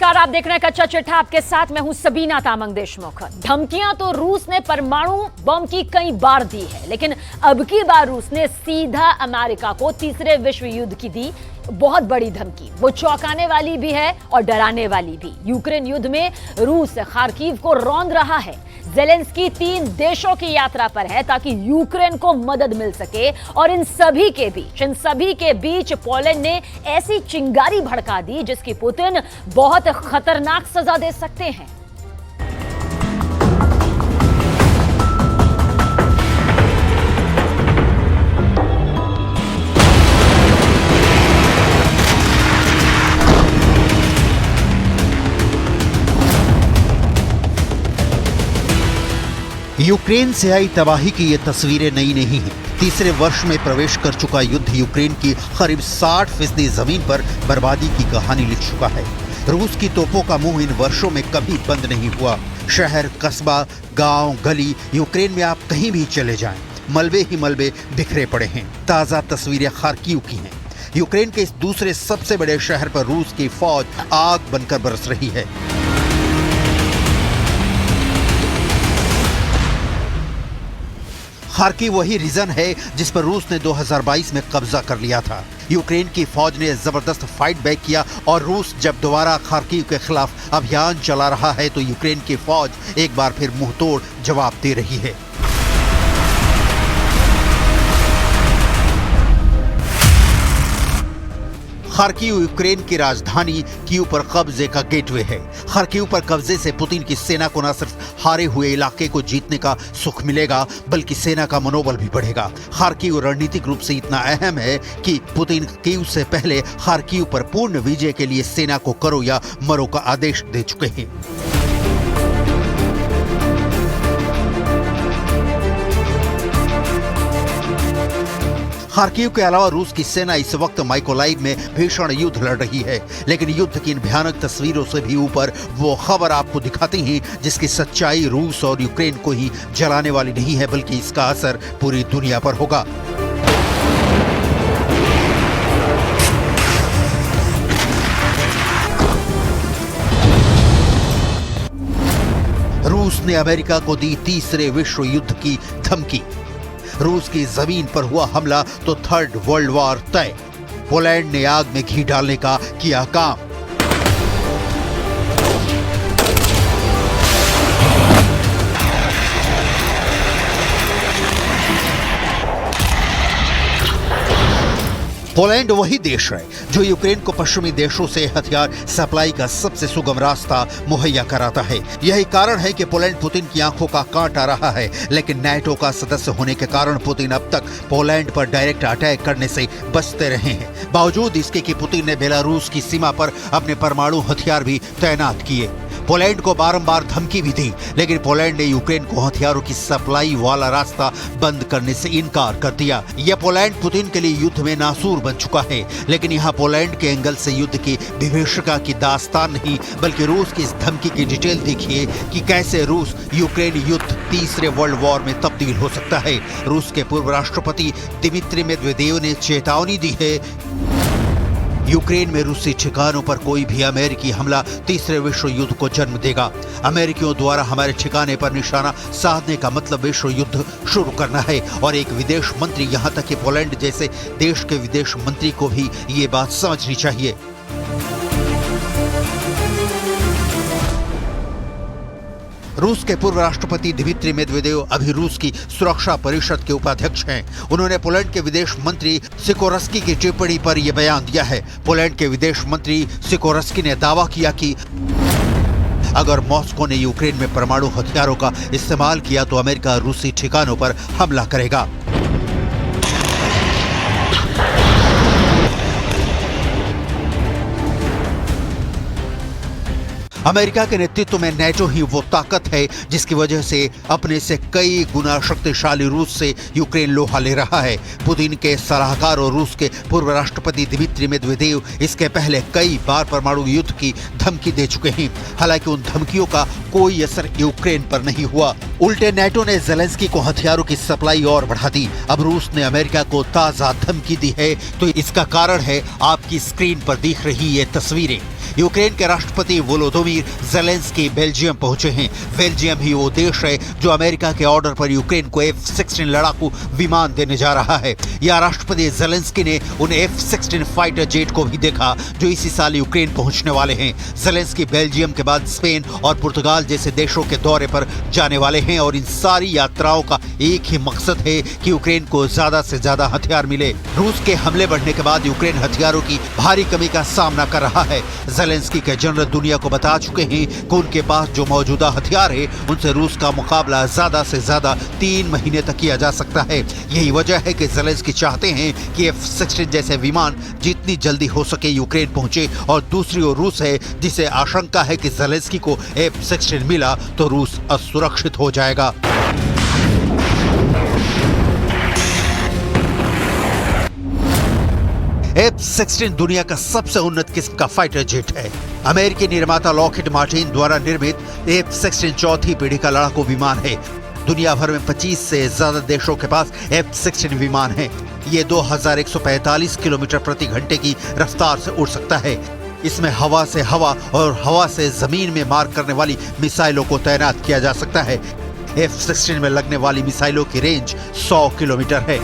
नमस्कार, आप देख रहे हैं कच्चा चिट्ठा। आपके साथ मैं हूं सबीना तामंग देशमुख। धमकियां तो रूस ने परमाणु बम की कई बार दी है, लेकिन अब की बार रूस ने सीधा अमेरिका को तीसरे विश्व युद्ध की दी बहुत बड़ी धमकी। वो चौंकाने वाली भी है और डराने वाली भी। यूक्रेन युद्ध में रूस खार्किव को रौंद रहा है। ज़ेलेंस्की 3 देशों की यात्रा पर है ताकि यूक्रेन को मदद मिल सके, और इन सभी के बीच पोलैंड ने ऐसी चिंगारी भड़का दी जिसकी पुतिन बहुत खतरनाक सजा दे सकते हैं। यूक्रेन से आई तबाही की ये तस्वीरें नई नहीं हैं। तीसरे वर्ष में प्रवेश कर चुका युद्ध यूक्रेन की करीब 60% जमीन पर बर्बादी की कहानी लिख चुका है। रूस की तोपों का मुंह इन वर्षों में कभी बंद नहीं हुआ। शहर, कस्बा, गांव, गली, यूक्रेन में आप कहीं भी चले जाएं, मलबे ही मलबे बिखरे पड़े हैं। ताजा तस्वीरें खार्किव की हैं। यूक्रेन के इस दूसरे सबसे बड़े शहर पर रूस की फौज आग बनकर बरस रही है। खार्किव वही रीजन है जिस पर रूस ने 2022 में कब्जा कर लिया था। यूक्रेन की फौज ने जबरदस्त फाइट बैक किया, और रूस जब दोबारा खार्किव के खिलाफ अभियान चला रहा है तो यूक्रेन की फौज एक बार फिर मुंहतोड़ जवाब दे रही है। खार्किव यूक्रेन की राजधानी कीव पर कब्जे का गेटवे है। खार्किव पर कब्जे से पुतिन की सेना को न सिर्फ हारे हुए इलाके को जीतने का सुख मिलेगा, बल्कि सेना का मनोबल भी बढ़ेगा। खार्किव रणनीतिक रूप से इतना अहम है कि पुतिन कीव से पहले खार्किव पर पूर्ण विजय के लिए सेना को करो या मरो का आदेश दे चुके हैं। खार्किव के अलावा रूस की सेना इस वक्त माइकोलाइव में भीषण युद्ध लड़ रही है, लेकिन युद्ध की इन भयानक तस्वीरों से भी ऊपर वो खबर आपको दिखाती हैं जिसकी सच्चाई रूस और यूक्रेन को ही जलाने वाली नहीं है, बल्कि इसका असर पूरी दुनिया पर होगा। रूस ने अमेरिका को दी तीसरे विश्व युद्ध की धमकी। रूस की जमीन पर हुआ हमला तो थर्ड वर्ल्ड वॉर तय। पोलैंड ने आग में घी डालने का किया काम। पोलैंड वही देश है जो यूक्रेन को पश्चिमी देशों से हथियार सप्लाई का सबसे सुगम रास्ता मुहैया कराता है। यही कारण है कि पोलैंड पुतिन की आंखों का कांटा रहा है, लेकिन नाटो का सदस्य होने के कारण पुतिन अब तक पोलैंड पर डायरेक्ट अटैक करने से बचते रहे हैं। बावजूद इसके कि पुतिन ने बेलारूस की सीमा पर अपने परमाणु हथियार भी तैनात किए। पोलैंड को बारंबार धमकी भी दी, लेकिन पोलैंड ने यूक्रेन को हथियारों की सप्लाई वाला रास्ता बंद करने से इनकार कर दिया। यह पोलैंड पुतिन के लिए युद्ध में नासूर बन चुका है, लेकिन यहाँ पोलैंड के एंगल से युद्ध की विभीषिका की दास्तान नहीं, बल्कि रूस की इस धमकी की डिटेल देखिए कि कैसे रूस यूक्रेन युद्ध तीसरे वर्ल्ड वॉर में तब्दील हो सकता है। रूस के पूर्व राष्ट्रपति दिमित्री मेदवेदेव ने चेतावनी दी है, यूक्रेन में रूसी ठिकानों पर कोई भी अमेरिकी हमला तीसरे विश्व युद्ध को जन्म देगा। अमेरिकियों द्वारा हमारे ठिकाने पर निशाना साधने का मतलब विश्व युद्ध शुरू करना है। और एक विदेश मंत्री, यहां तक कि पोलैंड जैसे देश के विदेश मंत्री को भी ये बात समझनी चाहिए। रूस के पूर्व राष्ट्रपति दिमित्री मेदवेदेव अभी रूस की सुरक्षा परिषद के उपाध्यक्ष हैं। उन्होंने पोलैंड के विदेश मंत्री सिकोरस्की की टिप्पणी पर यह बयान दिया है। पोलैंड के विदेश मंत्री सिकोरस्की ने दावा किया कि अगर मॉस्को ने यूक्रेन में परमाणु हथियारों का इस्तेमाल किया तो अमेरिका रूसी ठिकानों पर हमला करेगा। अमेरिका के नेतृत्व में नेटो ही वो ताकत है जिसकी वजह से अपने से कई गुना शक्तिशाली रूस से यूक्रेन लोहा ले रहा है। पुतिन के सलाहकार और रूस के पूर्व राष्ट्रपति दिमित्री मेदवेदेव इसके पहले कई बार परमाणु युद्ध की धमकी दे चुके हैं। हालांकि उन धमकियों का कोई असर यूक्रेन पर नहीं हुआ। उल्टे नेटो ने ज़ेलेंस्की को हथियारों की सप्लाई और बढ़ा दी। अब रूस ने अमेरिका को ताजा धमकी दी है, तो इसका कारण है आपकी स्क्रीन पर दिख रही ये तस्वीरें। यूक्रेन के राष्ट्रपति वोलोदिमीर ज़ेलेंस्की बेल्जियम पहुंचे हैं। बेल्जियम ही वो देश है जो अमेरिका के ऑर्डर पर यूक्रेन को F-16 लड़ाकू विमान देने जा रहा है। या राष्ट्रपति ज़ेलेंस्की ने उन F-16 फाइटर जेट को भी देखा जो इसी साल यूक्रेन पहुंचने वाले हैं। ज़ेलेंस्की बेल्जियम के बाद स्पेन और पुर्तगाल जैसे देशों के दौरे पर जाने वाले हैं और इन सारी यात्राओं का एक ही मकसद है कि यूक्रेन को ज्यादा से ज्यादा हथियार मिले। रूस के हमले बढ़ने के बाद यूक्रेन हथियारों की भारी कमी का सामना कर रहा है। ज़ेलेंस्की के जनरल दुनिया को बता चुके हैं कि उनके पास जो मौजूदा हथियार है उनसे रूस का मुकाबला ज्यादा से ज्यादा 3 महीने तक किया जा सकता है। यही वजह है कि ज़ेलेंस्की चाहते हैं कि F-16 जैसे विमान जितनी जल्दी हो सके यूक्रेन पहुंचे और दूसरी ओर रूस है जिसे आशंका है कि ज़ेलेंस्की को F-16 मिला तो रूस असुरक्षित हो जाएगा। F-16 दुनिया का सबसे उन्नत किस्म का फाइटर जेट है। अमेरिकी निर्माता लॉकहीड मार्टिन द्वारा निर्मित F-16 चौथी पीढ़ी का लड़ाकू विमान है। दुनिया भर में 25 से ज्यादा देशों के पास F-16 विमान है। ये 2145 किलोमीटर प्रति घंटे की रफ्तार से उड़ सकता है। इसमें हवा से हवा और हवा से जमीन में मार करने वाली मिसाइलों को तैनात किया जा सकता है। F-16 में लगने वाली मिसाइलों की रेंज 100 किलोमीटर है।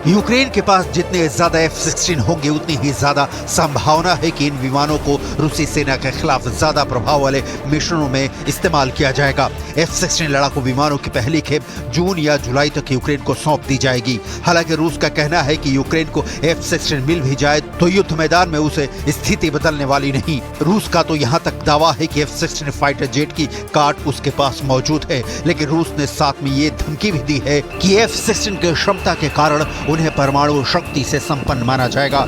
यूक्रेन के पास जितने ज्यादा F-16 होंगे उतनी ही ज्यादा संभावना है कि इन विमानों को रूसी सेना के खिलाफ ज्यादा प्रभाव वाले मिशनों में इस्तेमाल किया जाएगा। F-16 लड़ाकू विमानों की पहली खेप जून या जुलाई तक यूक्रेन को सौंप दी जाएगी। हालांकि रूस का कहना है कि यूक्रेन को F-16 मिल भी जाए तो युद्ध मैदान में उसे स्थिति बदलने वाली नहीं। रूस का तो यहाँ तक दावा है कि F-16 फाइटर जेट की कार्ड उसके पास मौजूद है, लेकिन रूस ने साथ में ये धमकी भी दी है कि F-16 की क्षमता के कारण उन्हें परमाणु शक्ति से संपन्न माना जाएगा।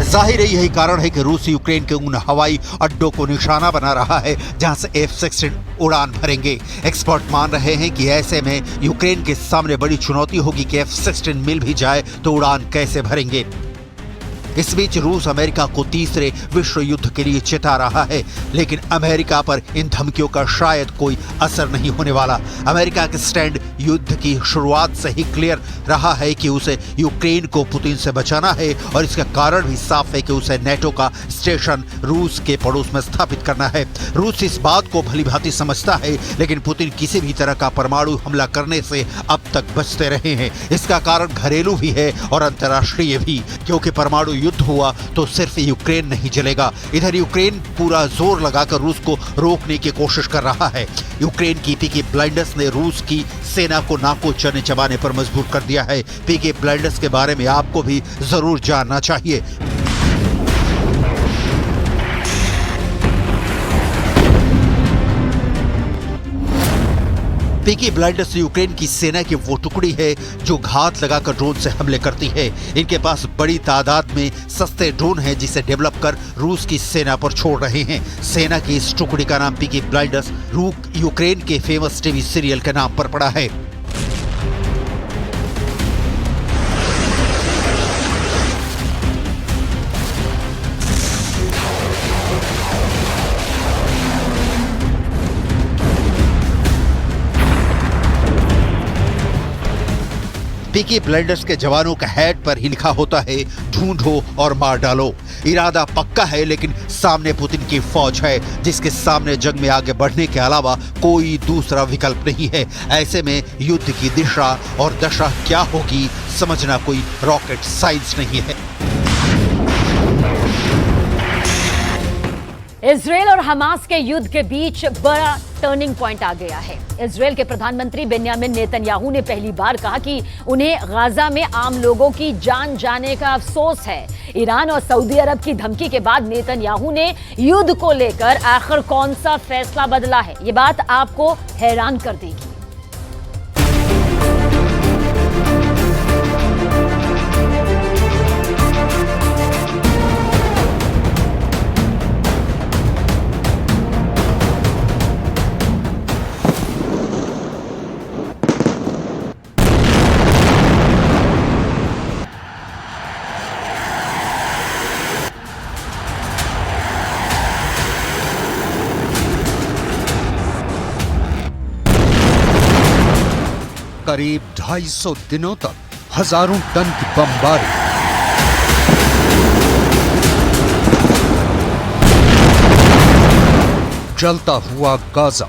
जाहिर है यही कारण है कि रूस यूक्रेन के उन हवाई अड्डों को निशाना बना रहा है जहां से F-16 उड़ान भरेंगे। एक्सपर्ट मान रहे हैं कि ऐसे में यूक्रेन के सामने बड़ी चुनौती होगी कि F-16 मिल भी जाए तो उड़ान कैसे भरेंगे। इस बीच रूस अमेरिका को तीसरे विश्व युद्ध के लिए चिता रहा है, लेकिन अमेरिका पर इन धमकियों का शायद कोई असर नहीं होने वाला। अमेरिका के स्टैंड युद्ध की शुरुआत से ही क्लियर रहा है कि उसे यूक्रेन को पुतिन से बचाना है और इसका कारण भी साफ है कि उसे नेटो का स्टेशन रूस के पड़ोस में स्थापित करना है। रूस इस बात को भलीभांति समझता है, लेकिन पुतिन किसी भी तरह का परमाणु हमला करने से अब तक बचते रहे हैं। इसका कारण घरेलू भी है और अंतर्राष्ट्रीय भी, क्योंकि परमाणु युद्ध हुआ तो सिर्फ यूक्रेन नहीं जलेगा। इधर यूक्रेन पूरा जोर लगाकर रूस को रोकने की कोशिश कर रहा है। यूक्रेन की पीकी ब्लाइंडर्स ने रूस की सेना को नाको चने चबाने पर मजबूर कर दिया है। पीकी ब्लाइंडर्स के बारे में आपको भी जरूर जानना चाहिए। पीकी ब्लाइंडर्स यूक्रेन की सेना की वो टुकड़ी है जो घात लगाकर ड्रोन से हमले करती है। इनके पास बड़ी तादाद में सस्ते ड्रोन हैं जिसे डेवलप कर रूस की सेना पर छोड़ रहे हैं। सेना की इस टुकड़ी का नाम पीकी ब्लाइंडर्स यूक्रेन के फेमस टीवी सीरियल के नाम पर पड़ा है। पीकी ब्लाइंडर्स के जवानों का हेड पर ही लिखा होता है ढूंढो और मार डालो। इरादा पक्का है, लेकिन सामने पुतिन की फौज है जिसके सामने जंग में आगे बढ़ने के अलावा कोई दूसरा विकल्प नहीं है। ऐसे में युद्ध की दिशा और दशा क्या होगी समझना कोई रॉकेट साइंस नहीं है। इजरायल और हमास के युद्ध के बीच बड़ा टर्निंग पॉइंट आ गया है। इजरायल के प्रधानमंत्री बेन्यामिन नेतन्याहू ने पहली बार कहा कि उन्हें गाजा में आम लोगों की जान जाने का अफसोस है। ईरान और सऊदी अरब की धमकी के बाद नेतन्याहू ने युद्ध को लेकर आखिर कौन सा फैसला बदला है, ये बात आपको हैरान कर देगी। करीब 250 दिनों तक हजारों टन की बमबारी। जलता हुआ गाजा,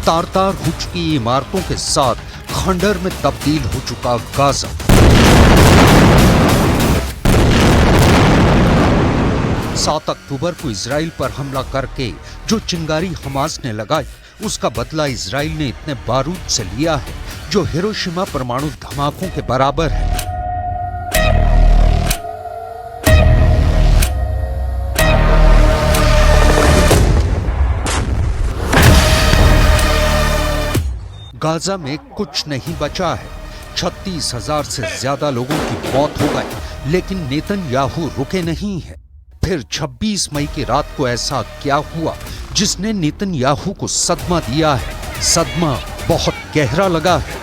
तार-तार हो चुकी इमारतों के साथ खंडर में तब्दील हो चुका गाजा। सात अक्टूबर को इजराइल पर हमला करके जो चिंगारी हमास ने लगाई, उसका बदला इजराइल ने इतने बारूद से लिया है जो हिरोशिमा परमाणु धमाकों के बराबर है। गाजा में कुछ नहीं बचा है। 36,000 से ज्यादा लोगों की मौत हो गई, लेकिन नेतन्याहू रुके नहीं है। फिर 26 मई की रात को ऐसा क्या हुआ जिसने नेतन्याहू को सदमा दिया है? सदमा बहुत गहरा लगा है।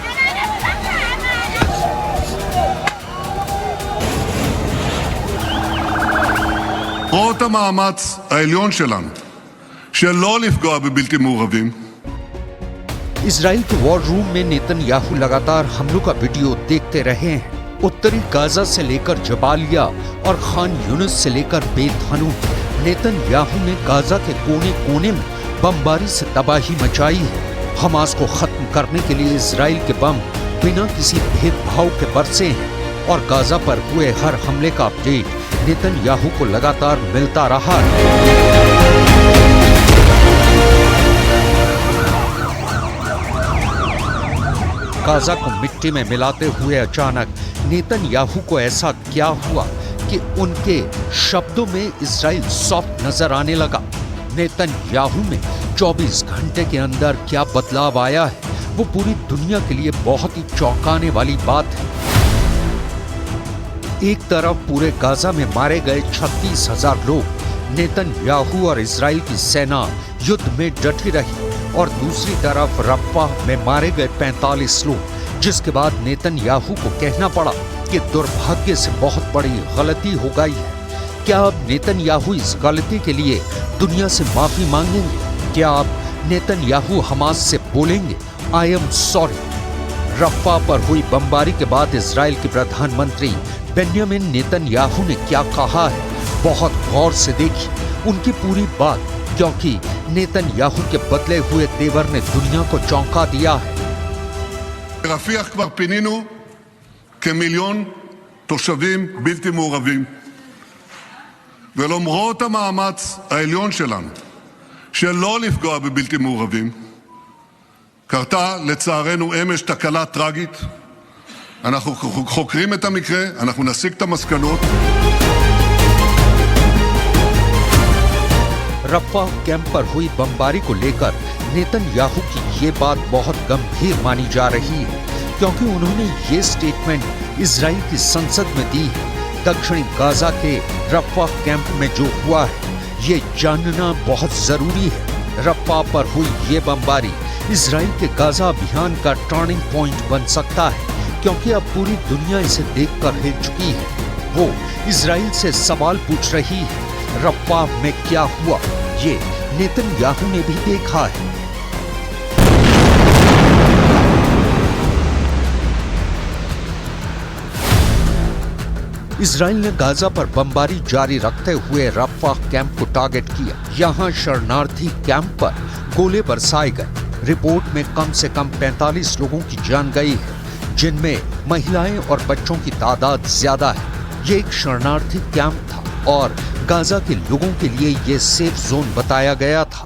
למרות המאמץ העליון שלנו שלא לפגוע בבלתי מעורבים, इजराइल के वॉर रूम में नेतन्याहू लगातार हमलों का वीडियो देखते रहे हैं। उत्तरी गाजा से लेकर जबालिया और खान यूनिस से लेकर बेत हनून, नेतन्याहू ने गाजा के कोने कोने में बमबारी से तबाही मचाई है। हमास को खत्म करने के लिए इजराइल के बम बिना किसी भेदभाव के बरसे हैं और गाजा पर हुए हर हमले का अपडेट नेतन्याहू को लगातार मिलता रहा है। गाजा को मिट्टी में मिलाते हुए अचानक नेतन्याहू को ऐसा क्या हुआ कि उनके शब्दों में इजराइल सॉफ्ट नजर आने लगा। नेतन्याहू में 24 घंटे के अंदर क्या बदलाव आया है, वो पूरी दुनिया के लिए बहुत ही चौंकाने वाली बात है। एक तरफ पूरे गाजा में मारे गए 36,000 लोग, नेतन्याहू और इजराइल की सेना युद्ध में डटी रही, और दूसरी तरफ रफ़ाह में मारे गए 45 लोग, जिसके बाद नेतन्याहू को कहना पड़ा कि दुर्भाग्य से बहुत बड़ी गलती हो गई है। क्या अब नेतन्याहू इस गलती के लिए दुनिया से माफी मांगेंगे? क्या अब नेतन्याहू हमास से बोलेंगे आई एम सॉरी? रफ़ाह पर हुई बमबारी के बाद इजराइल के प्रधानमंत्री बेन्यामिन नेतन्याहू ने क्या कहा है, बहुत गौर से देखी उनकी पूरी बात, क्योंकि नेतन्याहू के बदले हुए तेवर ने दुनिया को चौंका दिया है। ברפיח כבר פינינו כמיליון תושבים בלתי מעורבים, ולמרות המאמץ העליון שלנו שלא לפגוע בבלתי מעורבים, קרתה לצערנו אמש תקלה טרגית. אנחנו חוקרים את המקרה, אנחנו נסיק את המסקנות. रफ़ाह कैंप पर हुई बमबारी को लेकर नेतन्याहू की ये बात बहुत गंभीर मानी जा रही है, क्योंकि उन्होंने ये स्टेटमेंट इजराइल की संसद में दी है। दक्षिणी गाजा के रफ़ाह कैंप में जो हुआ है, ये जानना बहुत जरूरी है। रफ़ाह पर हुई ये बमबारी इजराइल के गाजा अभियान का टर्निंग पॉइंट बन सकता है, क्योंकि अब पूरी दुनिया इसे देखकर हिल चुकी है। वो इजराइल से सवाल पूछ रही है, रफ़ाह में क्या हुआ, ये नेतन्याहू ने भी देखा है। इजराइल ने गाजा पर बमबारी जारी रखते हुए रफ़ाह कैंप को टारगेट किया। यहां शरणार्थी कैंप पर गोले बरसाए गए। रिपोर्ट में कम से कम 45 लोगों की जान गई है, जिनमें महिलाएं और बच्चों की तादाद ज्यादा है। ये एक शरणार्थी कैंप था और गाजा के लोगों के लिए ये सेफ जोन बताया गया था।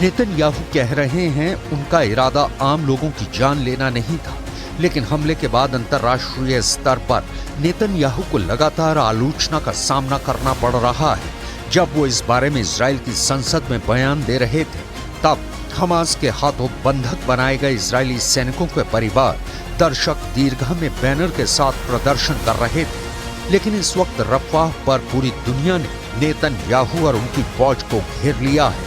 नेतन्याहू कह रहे हैं उनका इरादा आम लोगों की जान लेना नहीं था, लेकिन हमले के बाद अंतर्राष्ट्रीय स्तर पर नेतन्याहू को लगातार आलोचना का सामना करना पड़ रहा है। जब वो इस बारे में इजराइल की संसद में बयान दे रहे थे, तब हमास के हाथों बंधक बनाए गए इजरायली सैनिकों के परिवार दर्शक दीर्घा में बैनर के साथ प्रदर्शन कर रहे थे। लेकिन इस वक्त रफ़ाह पर पूरी दुनिया ने नेतन्याहू और उनकी फौज को घेर लिया है।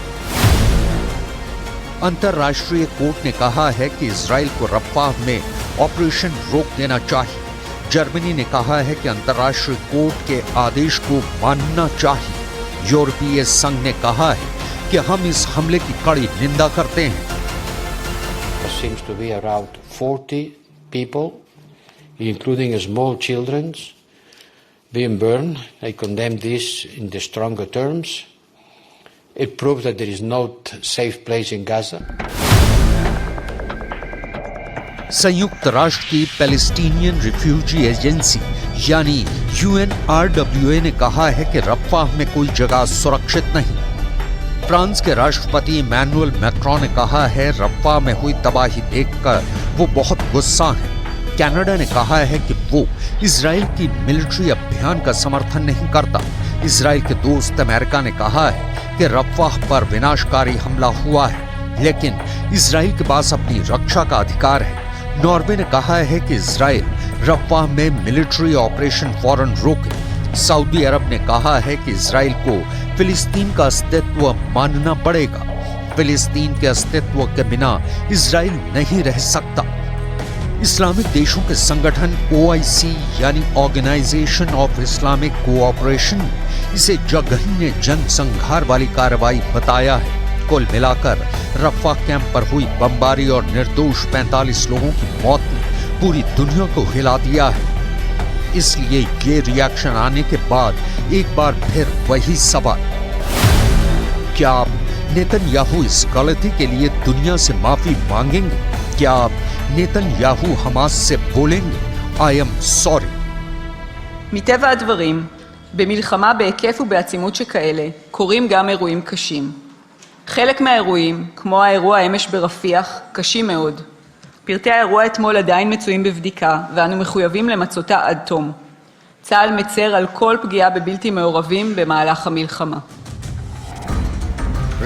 अंतर्राष्ट्रीय कोर्ट ने कहा है कि इजराइल को रफ़ाह में ऑपरेशन रोक देना चाहिए। जर्मनी ने कहा है कि अंतर्राष्ट्रीय कोर्ट के आदेश को मानना चाहिए। यूरोपीय संघ ने कहा है कि हम इस हमले की कड़ी निंदा करते हैं। There seems to be around 40 people, including small children, being burned. I condemn this in the stronger terms. It proves that there is no safe place in Gaza. संयुक्त राष्ट्र की पैलेस्टीनियन रिफ्यूजी एजेंसी यानी UNRWA ने कहा है कि Rafah में कोई जगह सुरक्षित नहीं। फ्रांस के राष्ट्रपति इमैनुअल मैक्रोन ने कहा है रफ़ाह में हुई तबाही देखकर वो बहुत गुस्सा है। कनाडा ने कहा है कि वो इजराइल की मिलिट्री अभियान का समर्थन नहीं करता। इजराइल के दोस्त अमेरिका ने कहा है कि रफ़ाह पर विनाशकारी हमला हुआ है, लेकिन इजराइल के पास अपनी रक्षा का अधिकार है। नॉर्वे ने कहा है कि इजराइल रफ़ाह में मिलिट्री ऑपरेशन फौरन रोके। सऊदी अरब ने कहा है कि इजराइल को फिलिस्तीन का अस्तित्व मानना पड़ेगा। फिलिस्तीन के अस्तित्व के बिना इजराइल नहीं रह सकता। इस्लामिक देशों के संगठन OIC यानी ऑर्गेनाइजेशन ऑफ इस्लामिक कोऑपरेशन इसे जघन्य जनसंहार वाली कार्रवाई बताया है। कुल मिलाकर रफ़ाह कैंप पर हुई बमबारी और निर्दोष 45 लोगों की मौत ने पूरी दुनिया को हिला दिया है। इसलिए ये रिएक्शन आने के बाद एक बार फिर वही सवाल, क्या आप नेतन्याहू इस गलती के लिए दुनिया से माफी मांगेंगे? क्या आप नेतन्याहू हमास से बोलेंगे I am sorry? מטבע הדברים, במלחמה בהיקף ובעצימות שכאלה, קורים גם אירועים קשים. חלק מהאירועים, כמו האירוע אמש ברפיח, קשים מאוד. פרטי האירוע אתמול עדיין מצויים בבדיקה, ואנו מחויבים למצותה עד תום. צה"ל מצר על כל פגיעה בבלתי מעורבים במהלך המלחמה.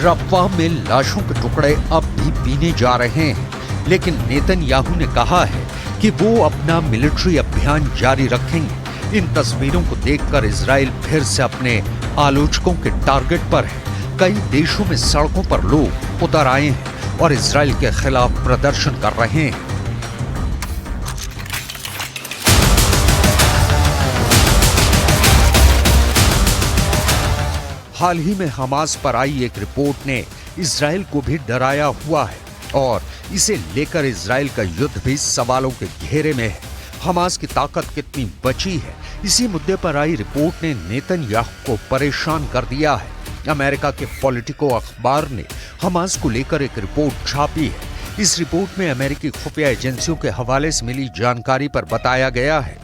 रफ़ाह में लाशों के टुकड़े अब भी बीने जा रहे हैं, लेकिन नेतन्याहू ने कहा है कि वो अपना मिलिट्री अभियान जारी रखेंगे। इन तस्वीरों को देखकर इजराइल फिर से अपने आलोचकों के टारगेट पर है। कई देशों में सड़कों पर लोग उतर आए हैं और इजराइल के खिलाफ प्रदर्शन कर रहे हैं। हाल ही में हमास पर आई एक रिपोर्ट ने इजराइल को भी डराया हुआ है और इसे लेकर इजराइल का युद्ध भी सवालों के घेरे में है। हमास की ताकत कितनी बची है, इसी मुद्दे पर आई रिपोर्ट ने नेतन्याहू को परेशान कर दिया है। अमेरिका के पॉलिटिको अखबार ने हमास को लेकर एक रिपोर्ट छापी है। इस रिपोर्ट में अमेरिकी खुफिया एजेंसियों के हवाले से मिली जानकारी पर बताया गया है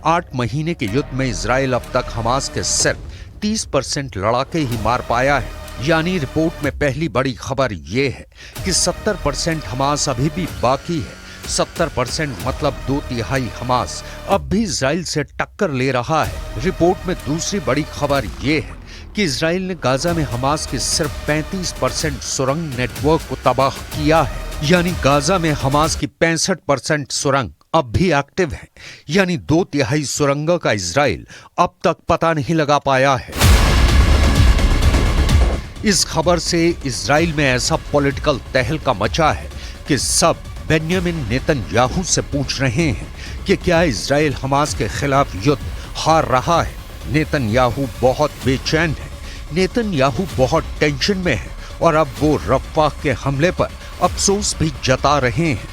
8 महीने के युद्ध में इजराइल अब तक हमास के सिर्फ 30% लड़ाके ही मार पाया है। यानी रिपोर्ट में पहली बड़ी खबर यह है कि 70% हमास अभी भी बाकी है। 70% मतलब 2/3 हमास अब भी इजराइल से टक्कर ले रहा है। रिपोर्ट में दूसरी बड़ी खबर यह है कि इजराइल ने गाजा में हमास के सिर्फ 35% सुरंग नेटवर्क को तबाह किया है। यानी गाजा में हमास की 65% सुरंग अब भी एक्टिव है। यानी 2/3 सुरंगों का इजराइल अब तक पता नहीं लगा पाया है। इस खबर से इजराइल में ऐसा पॉलिटिकल तहलका मचा है कि सब बेन्यामिन नेतन्याहू से पूछ रहे हैं कि क्या इजराइल हमास के खिलाफ युद्ध हार रहा है। नेतन्याहू बहुत बेचैन है, नेतन्याहू बहुत टेंशन में है और अब वो रफ़ाह के हमले पर अफसोस भी जता रहे हैं।